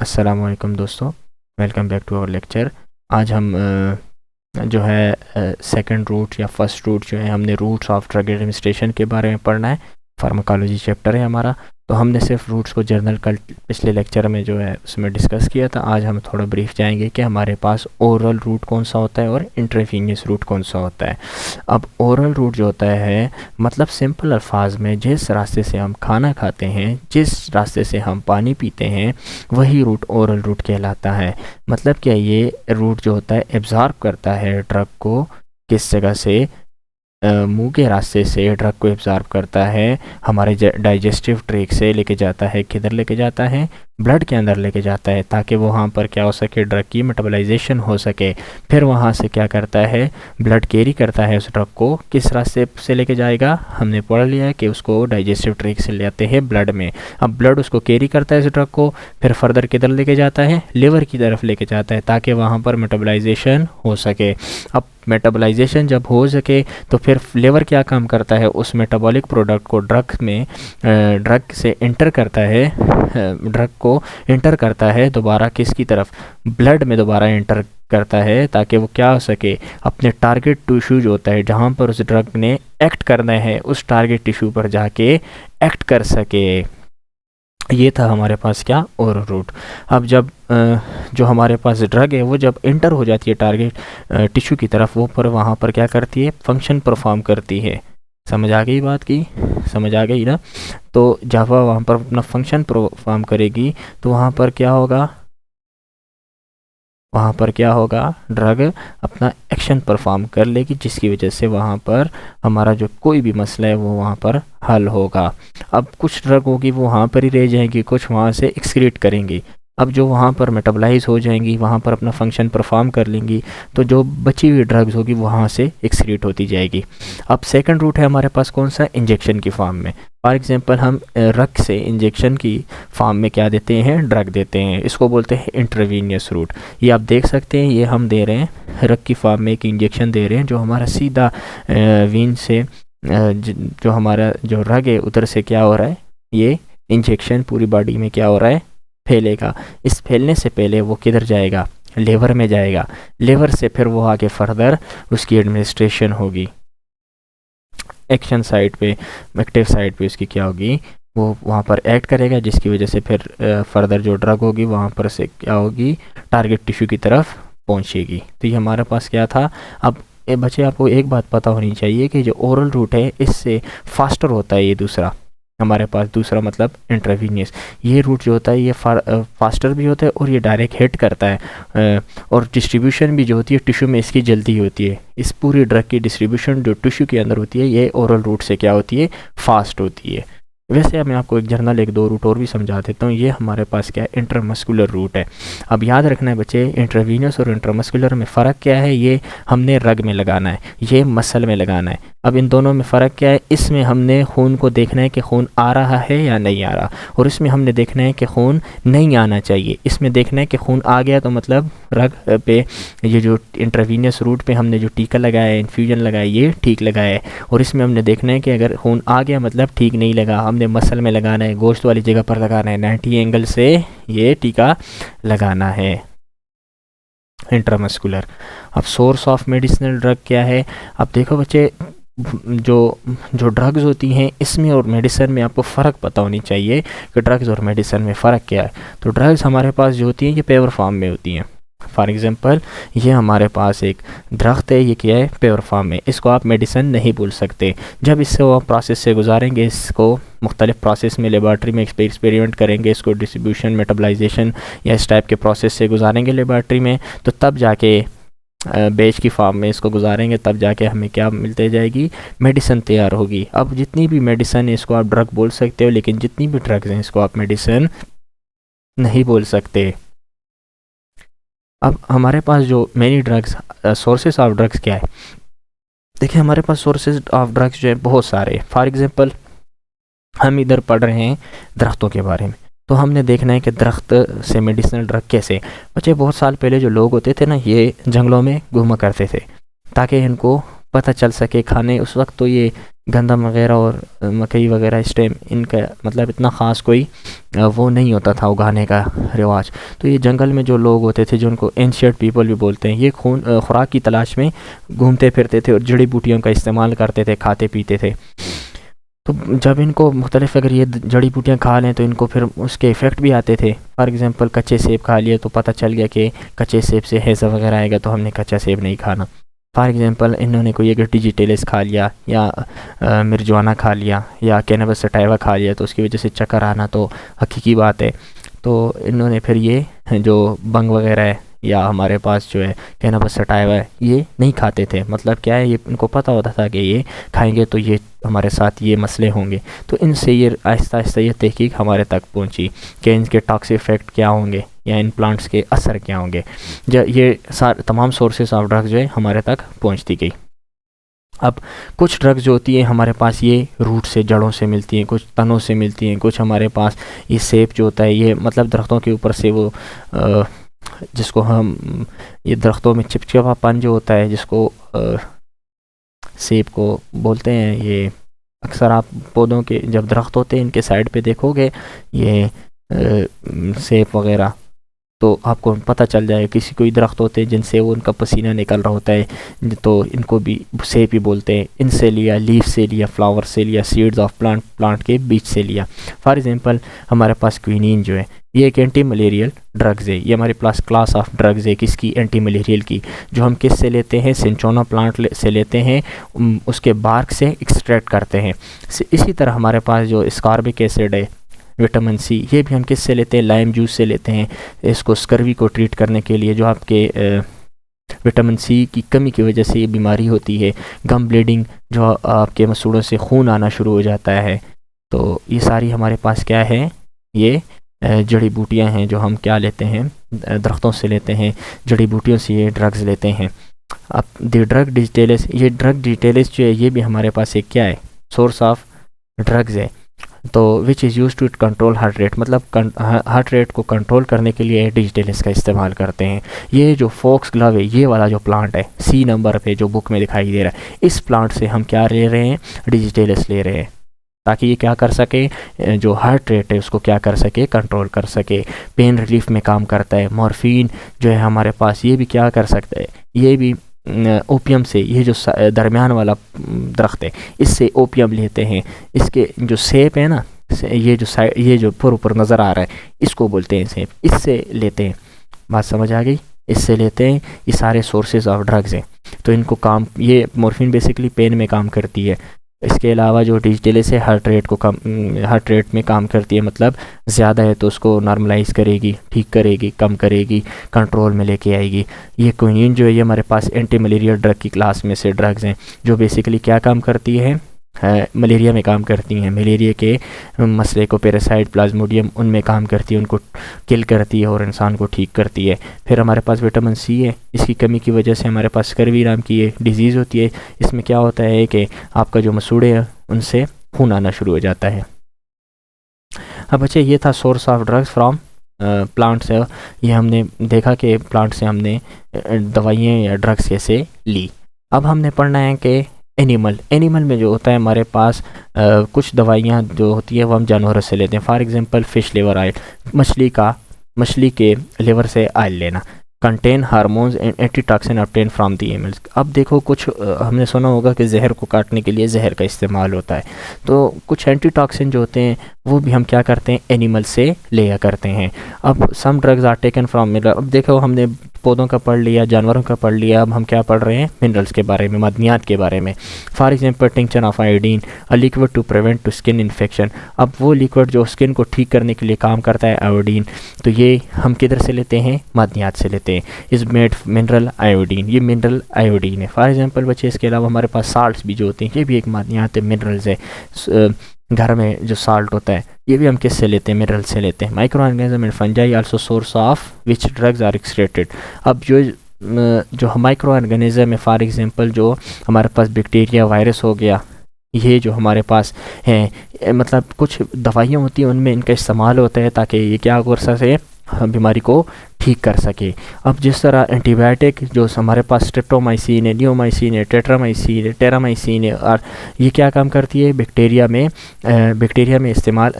अस्सलामुअलैकुम दोस्तों, welcome back to our lecture. आज हम जो है सेकंड रूट या फर्स्ट रूट जो है हमने रूट्स ऑफ ड्रग एडमिनिस्ट्रेशन के बारे में पढ़ना है। फार्माकोलॉजी चैप्टर है हमारा। तो हमने सिर्फ रूट्स को जर्नल कल पिछले लेक्चर में जो है उसमें डिस्कस किया था। आज हम थोड़ा ब्रीफ जाएंगे कि हमारे पास ओरल रूट कौन सा होता है और इंट्रावेनियस रूट कौन सा होता है। अब ओरल रूट जो होता है मतलब सिंपल अल्फाज में जिस रास्ते से हम खाना खाते हैं, जिस रास्ते से हम पानी पीते हैं, वही रूट ओरल रूट कहलाता है। मतलब क्या, ये रूट जो होता है एब्जॉर्ब करता है ड्रग को किस जगह से, मुंह के रास्ते से ड्रग को एब्जॉर्ब करता है, हमारे डाइजेस्टिव ट्रैक्ट से लेके जाता है, किधर लेके जाता है, ब्लड के अंदर लेके जाता है ताकि वहाँ पर क्या हो सके, ड्रग की मेटाबोलाइजेशन हो सके। फिर वहाँ से क्या करता है, ब्लड कैरी करता है उस ड्रग को, किस रास्ते से लेके जाएगा, हमने पढ़ लिया है कि उसको डाइजेस्टिव ट्रैक्ट से ले आते हैं ब्लड में। अब ब्लड उसको कैरी करता है इस ड्रग को, फिर फर्दर किधर लेके जाता है, लिवर की तरफ लेके जाता है ताकि वहाँ पर मेटाबोलाइजेशन हो सके। अब मेटाबोलाइजेशन जब हो सके तो फिर लिवर क्या काम करता है, उस मेटाबॉलिक प्रोडक्ट को ड्रग से इंटर करता है, ड्रग को इंटर करता है दोबारा किसकी तरफ, ब्लड में दोबारा इंटर करता है ताकि वो क्या हो सके, अपने टारगेट टिश्यू जो होता है जहाँ पर उस ड्रग ने एक्ट करना है उस टारगेट टिश्यू पर जाके एक्ट कर सके। ये था हमारे पास क्या, ओरल रूट। अब जब जो हमारे पास ड्रग है वो जब इंटर हो जाती है टारगेट टिश्यू की तरफ, वो पर वहाँ पर क्या करती है, फंक्शन परफॉर्म करती है। समझ आ गई बात की, समझ आ गई ना। तो जब वह वहाँ पर अपना फंक्शन परफॉर्म करेगी तो वहाँ पर क्या होगा, वहाँ पर क्या होगा, ड्रग अपना एक्शन परफॉर्म कर लेगी जिसकी वजह से वहाँ पर हमारा जो कोई भी मसला है वो वहाँ पर हल होगा। अब कुछ ड्रग होगी वो वहाँ पर ही रह जाएंगी, कुछ वहाँ से एक्सक्रीट करेंगी। अब जो वहाँ पर मेटाबोलाइज हो जाएंगी, वहाँ पर अपना फंक्शन परफॉर्म कर लेंगी, तो जो बची हुई ड्रग्स होगी वहाँ से एक्सक्रीट होती जाएगी। अब सेकंड रूट है हमारे पास कौन सा, इंजेक्शन की फॉर्म में। फॉर एग्जांपल हम रक्त से इंजेक्शन की फॉर्म में क्या देते हैं, ड्रग देते हैं, इसको बोलते हैं इंट्रावेनियस रूट। ये आप देख सकते हैं, ये हम दे रहे हैं रक्त की फॉर्म में एक इंजेक्शन दे रहे हैं जो हमारा सीधा वीन से जो हमारा जो रग है उधर से क्या हो रहा है, ये इंजेक्शन पूरी बॉडी में क्या हो रहा है, फैलेगा। इस फैलने से पहले वो किधर जाएगा, लिवर में जाएगा, लिवर से फिर वो आगे फर्दर उसकी एडमिनिस्ट्रेशन होगी, एक्शन साइड पे, एक्टिव साइड पे उसकी क्या होगी, वो वहाँ पर एक्ट करेगा जिसकी वजह से फिर फर्दर जो ड्रग होगी वहाँ पर से क्या होगी, टारगेट टिश्यू की तरफ पहुँचेगी। तो ये हमारे पास क्या था। अब बच्चे आपको एक बात पता होनी चाहिए कि जो ओरल रूट है इससे फास्टर होता है, ये दूसरा हमारे पास दूसरा मतलब इंट्रावेनियस, ये रूट जो होता है ये फास्टर भी होता है और ये डायरेक्ट हिट करता है, और डिस्ट्रीब्यूशन भी जो होती है टिश्यू में इसकी जल्दी होती है। इस पूरी ड्रग की डिस्ट्रीब्यूशन जो टिश्यू के अंदर होती है ये ओरल रूट से क्या होती है, फास्ट होती है। वैसे मैं आपको एक जर्नल एक दो रूट और भी समझा देता हूँ। ये हमारे पास क्या है, इंट्रामस्कुलर रूट है। अब याद रखना है बच्चे, इंट्रावेनियस और इंट्रामस्कुलर में फ़र्क क्या है, ये हमने रग में लगाना है, ये मसल में लगाना है। अब इन दोनों में फ़र्क क्या है, इसमें हमने खून को देखना है कि खून आ रहा है या नहीं आ रहा, और इसमें हमने देखना है कि खून नहीं आना चाहिए। इसमें देखना है कि खून आ गया तो मतलब रग पे ये जो इंट्रावेनियस रूट पे हमने जो टीका लगाया है, इन्फ्यूजन लगाया, ये ठीक लगाया है। और इसमें हमने देखना है कि अगर खून आ गया मतलब ठीक नहीं लगा, हमने मसल में लगाना है, गोश्त वाली जगह पर लगाना है, 90 एंगल से ये टीका लगाना है, इंट्रामस्कुलर। अब सोर्स ऑफ मेडिसिनल ड्रग क्या है। अब देखो बच्चे, जो जो ड्रग्स होती हैं इसमें और मेडिसिन में आपको फ़र्क पता होनी चाहिए कि ड्रग्स और मेडिसिन में फ़र्क क्या है। तो ड्रग्स हमारे पास जो होती हैं ये पेवर फॉर्म में होती हैं। फॉर एग्ज़ाम्पल ये हमारे पास एक दरख्त है, ये क्या है, पेवर फॉर्म में, इसको आप मेडिसिन नहीं बोल सकते। जब इससे वो प्रोसेस से गुजारेंगे, इसको मुख्तलिफ प्रोसेस में लेबॉर्ट्री में एक्सपेरिमेंट करेंगे, इसको डिस्ट्रीब्यूशन, मेटाबोलाइजेशन या इस टाइप के प्रोसेस से गुजारेंगे लेबॉर्ट्री में, तो तब जाके बेच की फार्म में इसको गुजारेंगे, तब जाके हमें क्या मिलते जाएगी, मेडिसिन तैयार होगी। अब जितनी भी मेडिसिन है इसको आप ड्रग बोल सकते हो, लेकिन जितनी भी ड्रग्स हैं इसको आप मेडिसिन नहीं बोल सकते। अब हमारे पास जो many drugs, sources of drugs क्या है, देखिए हमारे पास सोर्सेज ऑफ ड्रग्स जो है बहुत सारे। फॉर एग्जांपल हम इधर पढ़ रहे हैं दरख्तों के बारे में, तो हमने देखना है कि दरख्त से मेडिसिनल ड्रग कैसे। बच्चे बहुत साल पहले जो लोग होते थे ना, ये जंगलों में घूमा करते थे ताकि इनको पता चल सके खाने। उस वक्त तो ये गंदम वगैरह और मकई वगैरह इस टाइम इनका मतलब इतना ख़ास कोई वो नहीं होता था उगाने का रिवाज। तो ये जंगल में जो लोग होते थे, जो उनको एंशियंट पीपल भी बोलते हैं, ये खुराक की तलाश में घूमते फिरते थे और जड़ी बूटियों का इस्तेमाल करते थे, खाते पीते थे। तो जब इनको मुख्तलिफ अगर ये जड़ी बूटियाँ खा लें तो इनको फिर उसके इफ़ेक्ट भी आते थे। फॉर एग्ज़ाम्पल कच्चे सेब खा लिए तो पता चल गया कि कच्चे सेब से हैज़ा वगैरह आएगा, तो हमने कच्चा सेब नहीं खाना। फॉर एग्ज़ाम्पल इन्होंने कोई अगर डिजिटेलिस खा लिया या मिर्जवाना खा लिया या कैनबस सटाइवा खा लिया तो उसकी वजह से चक्कर आना तो हकीकी बात है। तो इन्होंने फिर ये जो बंग वगैरह है या हमारे पास जो है कैनबस सटाइवा है, ये नहीं खाते थे। मतलब क्या है, ये इनको पता होता था कि ये खाएंगे तो ये हमारे साथ ये मसले होंगे। तो इनसे ये आहिस्ता आहिस्ता ये तहकीक हमारे तक पहुंची कि इनके टॉक्सिक इफ़ेक्ट क्या होंगे या इन प्लांट्स के असर क्या होंगे। जब ये तमाम सोर्सेस ऑफ ड्रग्स जो है हमारे तक पहुंचती गई। अब कुछ ड्रग्स जो होती हैं हमारे पास ये रूट से, जड़ों से मिलती हैं, कुछ तनों से मिलती हैं, कुछ हमारे पास ये सेब जो होता है ये मतलब दरख्तों के ऊपर से वो जिसको हम ये दरख्तों में चिपचिपापन जो होता है जिसको सेब को बोलते हैं, ये अक्सर आप पौधों के जब दरख्त होते हैं इनके साइड पे देखोगे ये सेब वगैरह, तो आपको पता चल जाएगा। किसी कोई दरख्त होते हैं जिनसे वो उनका पसीना निकल रहा होता है, तो इनको भी सेब ही बोलते हैं। इनसे लिया, लीफ से लिया, फ्लावर से लिया, सीड्स ऑफ प्लांट के बीच से लिया। फॉर एग्जांपल हमारे पास क्विनीन जो है ये एक एंटी मलेरियल ड्रग्स है। ये हमारे पास क्लास ऑफ ड्रग्स है किसकी, एंटी मलेरियल की, जो हम किस से लेते हैं, सिंचोना प्लांट से लेते हैं, उसके बार्क से एक्सट्रैक्ट करते हैं। इसी तरह हमारे पास जो स्कॉर्बिक एसिड है, विटामिन सी, ये भी हम किस से लेते हैं, लाइम जूस से लेते हैं। इसको स्कर्वी को ट्रीट करने के लिए जो आपके विटामिन सी की कमी की वजह से ये बीमारी होती है, गम ब्लीडिंग, जो आपके मसूड़ों से खून आना शुरू हो जाता है। तो ये सारी हमारे पास क्या है, ये जड़ी बूटियां हैं जो हम क्या लेते हैं, दरख्तों से लेते हैं, जड़ी बूटियों से ये ड्रग्स लेते हैं। अब द ड्रग डिजिटेलिस, ये ड्रग डिजिटेलिस जो है ये भी हमारे पास एक क्या है, सोर्स ऑफ ड्रग्स है। तो which is use to control heart rate, मतलब हार्ट रेट को कंट्रोल करने के लिए डिजिटेलिस का इस्तेमाल करते हैं। ये जो फॉक्स ग्लव है, ये वाला जो प्लांट है सी नंबर पे जो बुक में दिखाई दे रहा है, इस प्लांट से हम क्या ले रहे हैं, डिजिटेलिस ले रहे हैं, ताकि ये क्या कर सके, जो हार्ट रेट है उसको क्या कर सके, कंट्रोल कर सके। पेन रिलीफ में काम करता है। मॉर्फिन जो है हमारे पास ये भी क्या कर सकता है, ये भी ओपियम से, ये जो दरमियान वाला दरख्त है इससे ओपियम लेते हैं। इसके जो सेब है ना, ये जो ऊपर नज़र आ रहा है इसको बोलते हैं सेब, इससे लेते हैं। बात समझ आ गई, इससे लेते हैं। ये सारे सोर्सेज ऑफ ड्रग्स हैं। तो इनको काम, ये मॉर्फिन बेसिकली पेन में काम करती है। इसके अलावा जो डिजिटेलिस है हार्ट रेट में काम करती है, मतलब ज़्यादा है तो उसको नॉर्मलाइज करेगी, ठीक करेगी, कम करेगी, कंट्रोल में लेके आएगी। ये क्विनीन जो है ये हमारे पास एंटी मलेरिया ड्रग की क्लास में से ड्रग्स हैं, जो बेसिकली क्या काम करती है, मलेरिया में काम करती हैं। मलेरिया के मसले को, पैरासाइट, प्लाज्मोडियम, उनमें काम करती है, उनको किल करती है और इंसान को ठीक करती है। फिर हमारे पास विटामिन सी है, इसकी कमी की वजह से हमारे पास स्कर्वी नाम की ये डिजीज़ होती है। इसमें क्या होता है कि आपका जो मसूड़े हैं उनसे खून आना शुरू हो जाता है। अब बच्चे ये था source of drugs from plant से। ये हमने देखा कि प्लांट से हमने दवाइयाँ या ड्रग्स कैसे ली। अब हमने पढ़ना है कि एनिमल में जो होता है हमारे पास कुछ दवाइयाँ जो होती है वो हम जानवरों से लेते हैं। For example fish liver oil, मछली के लिवर से ऑयल लेना। Contain hormones and antitoxin obtain from the animals. अब देखो कुछ हमने सुना होगा कि जहर को काटने के लिए जहर का इस्तेमाल होता है, तो कुछ एंटीटॉक्सिन जो होते हैं वो भी हम क्या करते हैं, एनिमल से लिया करते हैं। अब some drugs are taken from mineral. अब देखो हमने पौधों का पढ़ लिया, जानवरों का पढ़ लिया, अब हम क्या पढ़ रहे हैं, मिनरल्स के बारे में, मदनियात के बारे में। For example tincture of iodine, a liquid to prevent to skin infection. अब वो लिक्विड जो स्किन को ठीक करने के लिए काम करता है, आयोडीन, तो ये हम किधर से लेते हैं, मदनियात से लेते हैं। इज़ मेड मिनरल आयोडीन, ये मिनरल आयोडीन है। फॉर एग्जांपल बच्चे इसके अलावा हमारे पास साल्ट्स भी जो होते हैं ये भी एक मदनियात है, मिनरल्स है। घर में जो साल्ट होता है ये भी हम किससे लेते हैं, मिनरल से लेते हैं। Microorganism and fungi also source of which drugs are extracted. अब जो माइक्रो ऑर्गेनिज्म है, फॉर एग्जांपल जो हमारे पास बैक्टीरिया, वायरस हो गया, ये जो हमारे पास है, मतलब कुछ दवाइयाँ होती हैं उनमें इनका इस्तेमाल होता है ताकि ये क्या कर सके, बीमारी को ठीक कर सके। अब जिस तरह एंटीबायोटिक जो हमारे पास स्ट्रेप्टोमाइसिन है, नियोमाइसिन है, टेट्रामाइसिन है, टेरामाइसिन है, और ये क्या काम करती है, बैक्टीरिया में इस्तेमाल